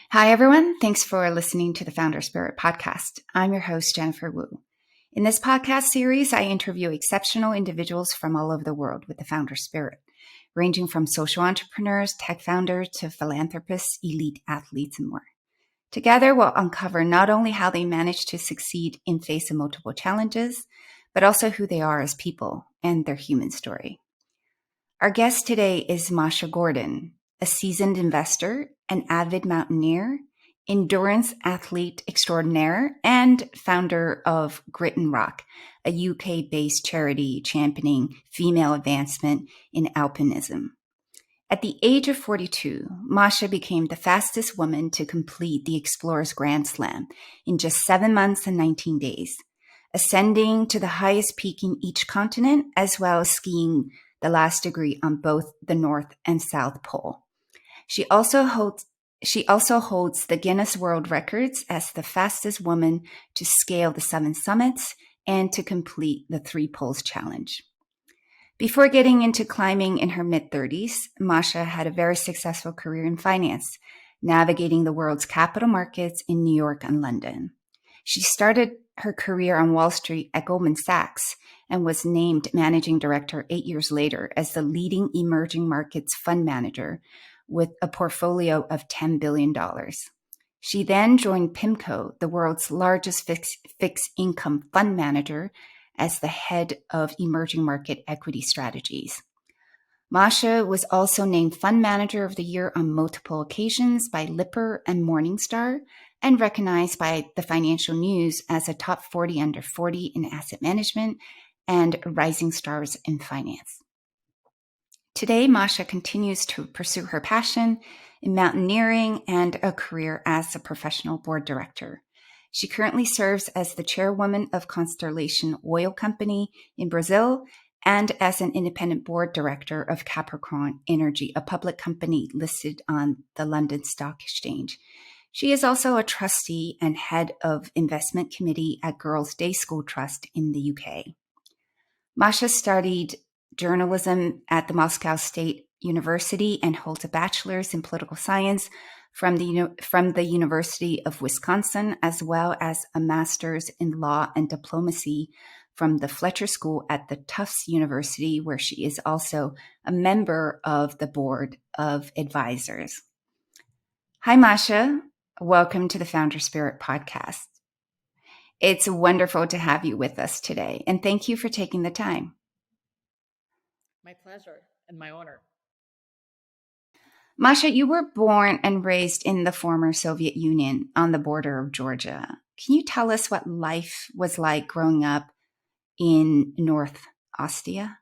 Hi, everyone. Thanks for listening to the Founder Spirit podcast. I'm your host, Jennifer Wu. In this podcast series, I interview exceptional individuals from all over the world with the founder spirit, ranging from social entrepreneurs, tech founders, to philanthropists, elite athletes, and more. Together, we'll uncover not only how they manage to succeed in face of multiple challenges, but also who they are as people and their human story. Our guest today is Masha Gordon, a seasoned investor, an avid mountaineer, endurance athlete extraordinaire, and founder of Grit and Rock, a UK-based charity championing female advancement in alpinism. At the age of 42, Masha became the fastest woman to complete the Explorer's Grand Slam in just 7 months and 19 days, ascending to the highest peak in each continent, as well as skiing the last degree on both the North and South Pole. She also holds the Guinness World Records as the fastest woman to scale the 7 summits and to complete the 3 Poles Challenge. Before getting into climbing in her mid-30s, Masha had a very successful career in finance, navigating the world's capital markets in New York and London. She started her career on Wall Street at Goldman Sachs and was named managing director 8 years later as the leading emerging markets fund manager with a portfolio of $10 billion. She then joined PIMCO, the world's largest fixed income fund manager, as the head of emerging market equity strategies. Masha was also named Fund Manager of the Year on multiple occasions by Lipper and Morningstar, and recognized by the Financial News as a top 40 under 40 in asset management and rising stars in finance. Today, Masha continues to pursue her passion in mountaineering and a career as a professional board director. She currently serves as the chairwoman of Constellation Oil Company in Brazil and as an independent board director of Capricorn Energy, a public company listed on the London Stock Exchange. She is also a trustee and head of investment committee at Girls' Day School Trust in the UK. Masha studied journalism at the Moscow State University and holds a bachelor's in political science from the University of Wisconsin, as well as a master's in law and diplomacy from the Fletcher School at the Tufts University, where she is also a member of the board of advisors. Hi, Masha. Welcome to the Founder Spirit podcast. It's wonderful to have you with us today, and thank you for taking the time. My pleasure and my honor. Masha, you were born and raised in the former Soviet Union on the border of Georgia. Can you tell us what life was like growing up in North Ostia?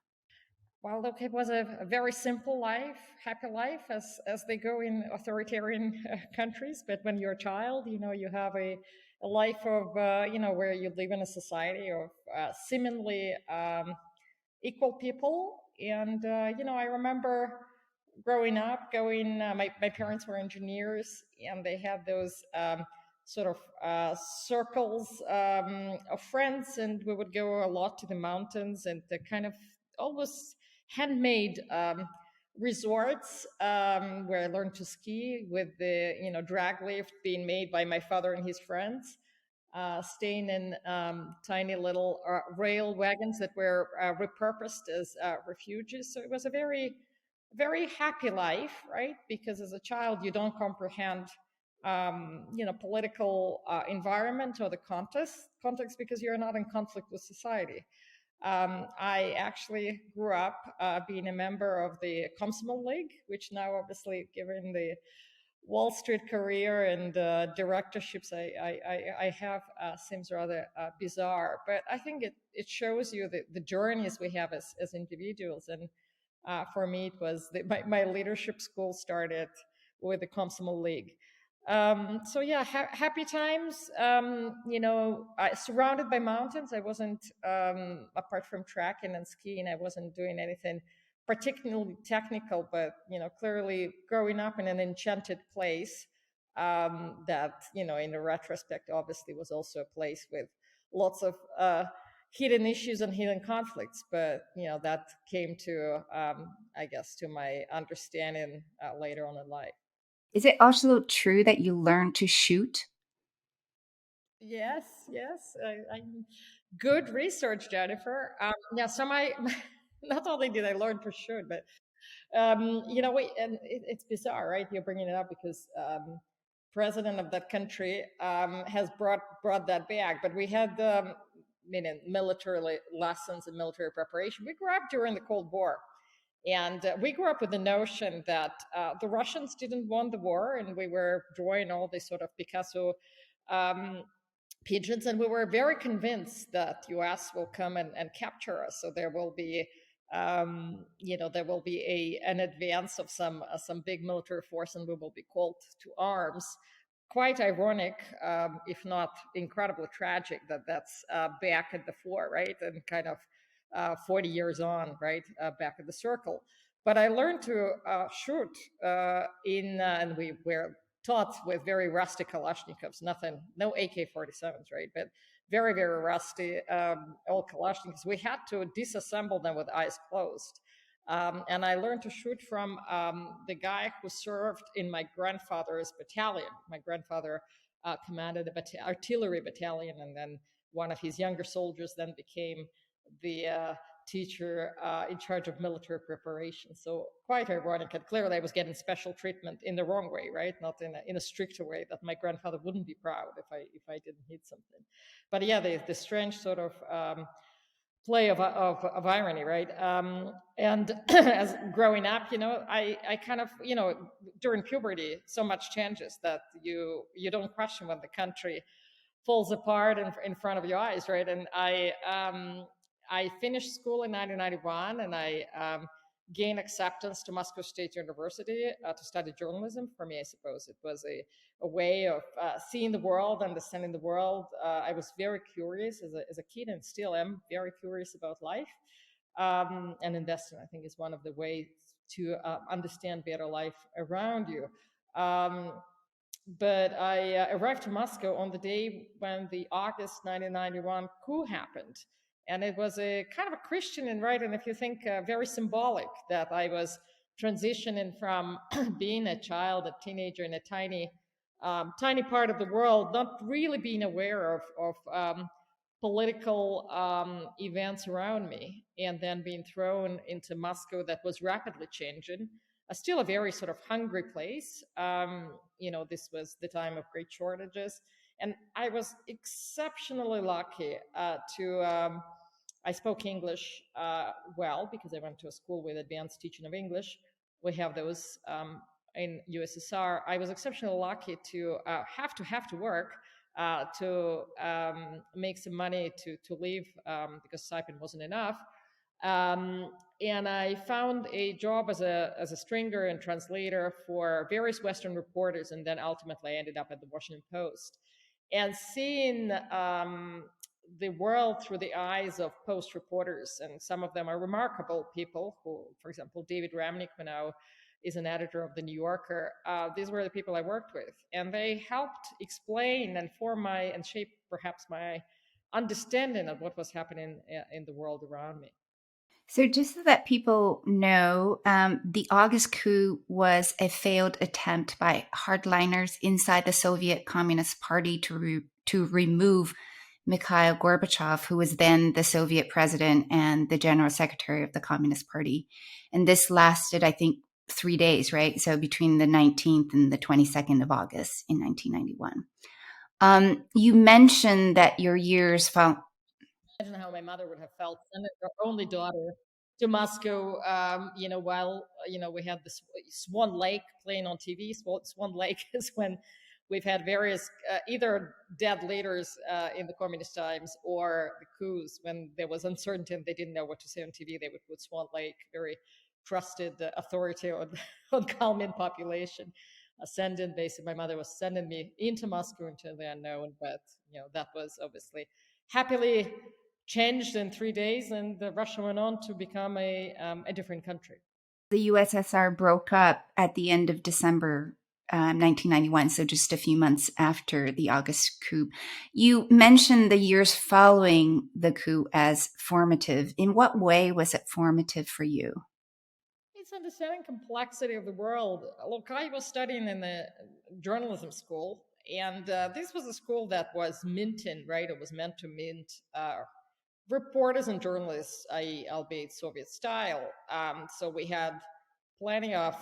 Well, look, it was a very simple life, happy life, as they go in authoritarian countries. But when you're a child, you have a life of, where you live in a society of seemingly equal people. And, I remember growing up, my parents were engineers, and they had those sort of circles of friends, and we would go a lot to the mountains and the kind of almost handmade resorts where I learned to ski with the drag lift being made by my father and his friends. Staying in tiny little rail wagons that were repurposed as refuges. So it was a very, very happy life, right? Because as a child, you don't comprehend, political environment or the context because you're not in conflict with society. I actually grew up being a member of the Komsomol League, which now obviously, given the Wall Street career and directorships I have seems rather bizarre. But I think it shows you the journeys we have as individuals. And for me, it was my leadership school started with the Komsomol League. So yeah, happy times. Surrounded by mountains. I wasn't, apart from trekking and skiing, I wasn't doing anything particularly technical, but clearly growing up in an enchanted place that in the retrospect obviously was also a place with lots of hidden issues and hidden conflicts, but that came to I guess to my understanding later on in life. Is it also true that you learned to shoot? Yes, yes. Good research, Jennifer. Yeah, so my not only did I learn to shoot, but and it's bizarre, right? You're bringing it up because president of that country has brought that back. But we had military lessons and military preparation. We grew up during the Cold War, and we grew up with the notion that the Russians didn't want the war, and we were drawing all these sort of Picasso um, pigeons, and we were very convinced that us will come and capture us, so there will be there will be an advance of some big military force, and we will be called to arms. Quite ironic, if not incredibly tragic, that that's back at the fore, right? And kind of 40 years on, right? Back at the circle. But I learned to shoot and we were taught with very rusty Kalashnikovs, nothing, no AK-47s, right? But very, very rusty old Kalashnikovs. We had to disassemble them with eyes closed. And I learned to shoot from the guy who served in my grandfather's battalion. My grandfather commanded a artillery battalion, and then one of his younger soldiers then became the teacher in charge of military preparation. So quite ironic, and clearly I was getting special treatment in the wrong way, right? Not in a stricter way that my grandfather wouldn't be proud if I didn't hit something. But yeah, the strange sort of play of irony, right? And as growing up, I kind of, during puberty, so much changes that you don't question when the country falls apart in front of your eyes, right? And I finished school in 1991, and I gained acceptance to Moscow State University to study journalism. For me, I suppose it was a way of seeing the world, understanding the world. I was very curious as a kid, and still am very curious about life. And investing, I think, is one of the ways to understand better life around you. Um, but I arrived to Moscow on the day when the August 1991 coup happened. And it was a kind of a Christian and right, and if you think very symbolic that I was transitioning from being a child, a teenager in a tiny part of the world, not really being aware of political events around me, and then being thrown into Moscow that was rapidly changing, still a very sort of hungry place. This was the time of great shortages, and I was exceptionally lucky to. I spoke English well because I went to a school with advanced teaching of English. We have those in USSR. I was exceptionally lucky to have to work to make some money to live because stipend wasn't enough. And I found a job as a stringer and translator for various Western reporters, and then ultimately I ended up at the Washington Post. And seeing the world through the eyes of Post reporters, and some of them are remarkable people who, for example, David Ramnick, who now is an editor of the New Yorker. These were the people I worked with, and they helped explain and form and shape perhaps my understanding of what was happening in the world around me. So, just so that people know, the August coup was a failed attempt by hardliners inside the Soviet Communist Party to remove Mikhail Gorbachev, who was then the Soviet president and the general secretary of the Communist Party. And this lasted, I think, 3 days, right? So, between the 19th and the 22nd of August in 1991. You mentioned that your years found. Imagine how my mother would have felt sending her only daughter to Moscow. While we had this Swan Lake playing on TV. Swan Lake is when we've had various either dead leaders in the communist times or the coups when there was uncertainty and they didn't know what to say on TV. They would put Swan Lake, very trusted authority on calming population. Sending basically, my mother was sending me into Moscow into the unknown, but that was obviously happily changed in 3 days, and Russia went on to become a different country. The USSR broke up at the end of December 1991, so just a few months after the August coup. You mentioned the years following the coup as formative. In what way was it formative for you? understanding complexity of the world. Look, I was studying in the journalism school, and this was a school that was minting, right? It was meant to mint reporters and journalists, i.e., albeit Soviet style. So we had plenty of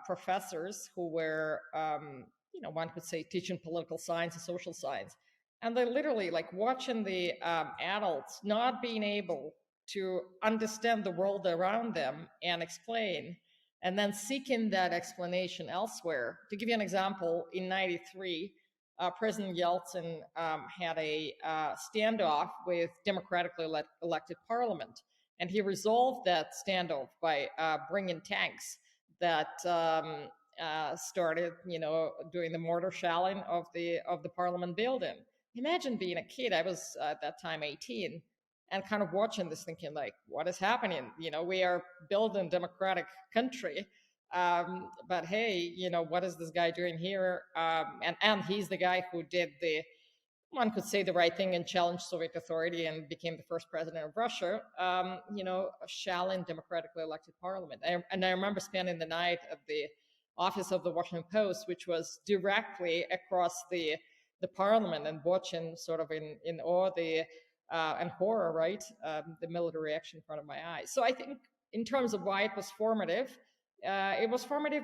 professors who were, one could say, teaching political science and social science. And they literally, like, watching the adults not being able to understand the world around them and explain, and then seeking that explanation elsewhere. To give you an example, in 93, President Yeltsin had a standoff with democratically elected parliament. And he resolved that standoff by bringing tanks that started, doing the mortar shelling of the parliament building. Imagine being a kid. I was at that time 18, and kind of watching this, thinking, like, what is happening? We are building a democratic country. But hey, what is this guy doing here? And he's the guy who did one could say, the right thing and challenged Soviet authority and became the first president of Russia, shelling democratically elected parliament. And I remember spending the night at the office of the Washington Post, which was directly across the parliament, and watching sort of in awe and horror, right, the military action in front of my eyes. So I think in terms of why it was formative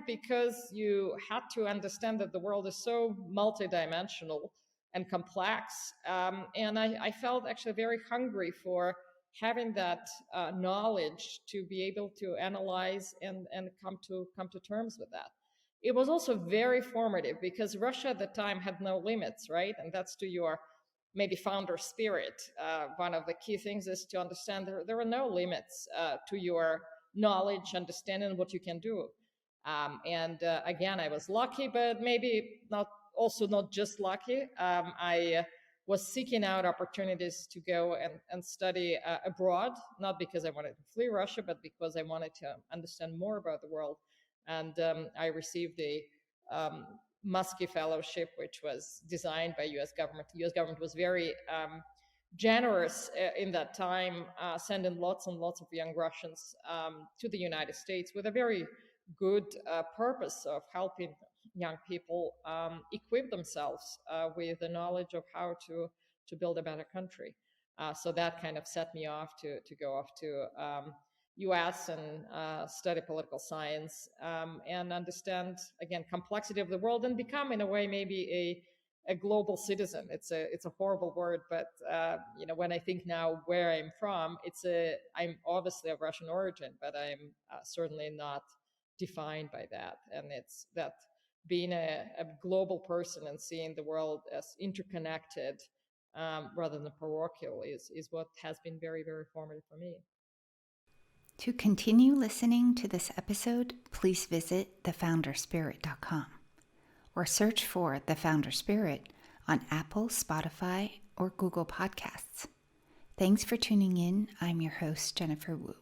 because you had to understand that the world is so multidimensional and complex. And I felt actually very hungry for having that knowledge to be able to analyze and come to terms with that. It was also very formative because Russia at the time had no limits, right? And that's to your maybe founder spirit. One of the key things is to understand there are no limits to your knowledge, understanding what you can do. And again, I was lucky, but maybe not just lucky. I was seeking out opportunities to go and study abroad, not because I wanted to flee Russia, but because I wanted to understand more about the world. And I received a Muskie Fellowship, which was designed by U.S. government. The U.S. government was very generous in that time, sending lots and lots of young Russians to the United States with a very good purpose of helping young people equip themselves with the knowledge of how to build a better country. So that kind of set me off to go off to US and study political science and understand, again, complexity of the world and become, in a way, maybe a global citizen. It's a horrible word, but when I think now where I'm from, I'm obviously of Russian origin, but I'm certainly not defined by that. And it's that being a global person and seeing the world as interconnected rather than parochial is what has been very, very formative for me. To continue listening to this episode, please visit thefounderspirit.com or search for The Founder Spirit on Apple, Spotify, or Google Podcasts. Thanks for tuning in. I'm your host, Jennifer Wu.